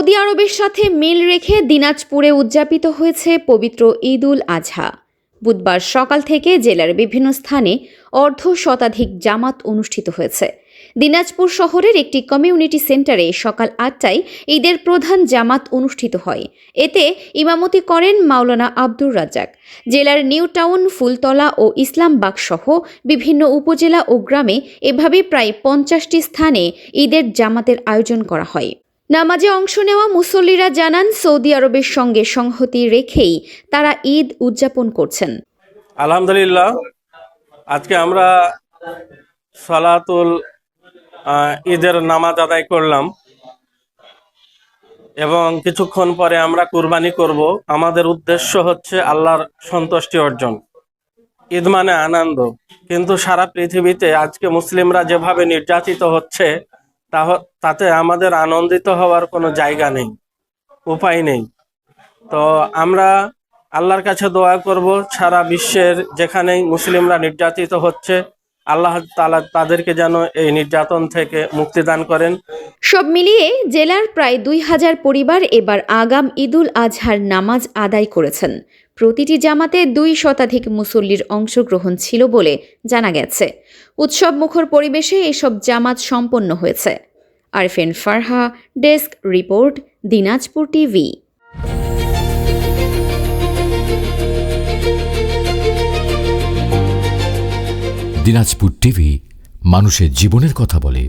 Saudi আরবের সাথে মিল রেখে দিনাজপুরে উদযাপিত হয়েছে পবিত্র ঈদ উল আজহা। বুধবার সকাল থেকে জেলার বিভিন্ন স্থানে অর্ধশতাধিক জামাত অনুষ্ঠিত হয়েছে। দিনাজপুর শহরের একটি কমিউনিটি সেন্টারে সকাল ৮টায় ঈদের প্রধান জামাত অনুষ্ঠিত হয়। এতে ইমামতি করেন মাওলানা আব্দুর রাজ্জাক। জেলার নিউ টাউন, ফুলতলা ও ইসলামবাগ সহ বিভিন্ন উপজেলা ও গ্রামে এভাবে প্রায় ৫০টি স্থানে ঈদের জামাতের আয়োজন করা হয়। নামাজে অংশ নেওয়া মুসল্লিরা জানান, সৌদি আরবের সঙ্গে সংহতি রেখেই তারা ঈদ উদযাপন করছেন। আলহামদুলিল্লাহ, আজকে আমরা সালাতুল ঈদের নামাজ আদায় করলাম এবং কিছুক্ষণ পরে আমরা কুরবানি করব। আমাদের উদ্দেশ্য হচ্ছে আল্লাহর সন্তুষ্টি অর্জন। ঈদ মানে আনন্দ, কিন্তু সারা পৃথিবীতে আজকে মুসলিমরা যেভাবে নির্যাতিত হচ্ছে তাতে আমাদের আনন্দিত হওয়ার কোনো জায়গা নেই, উপায় নেই। তো আমরা আল্লাহর কাছে দোয়া করব, সারা বিশ্বের যেখানেই মুসলিমরা নির্যাতিত হচ্ছে আল্লাহ তাআলা তাদেরকে যেন এই নির্যাতন থেকে মুক্তি দান করেন। সব মিলিয়ে জেলার প্রায় ২,০০০ পরিবার এবার আগাম ঈদুল আজহার নামাজ আদায় করেছেন। প্রতিটি জামাতে ২ শতাধিক মুসল্লির অংশগ্রহণ ছিল বলে জানা গেছে। উৎসব মুখর পরিবেশে এসব জামাত সম্পন্ন হয়েছে। Arfin Farha, desk report, Dinajpur TV. Dinajpur TV মানুষের জীবনের কথা বলে।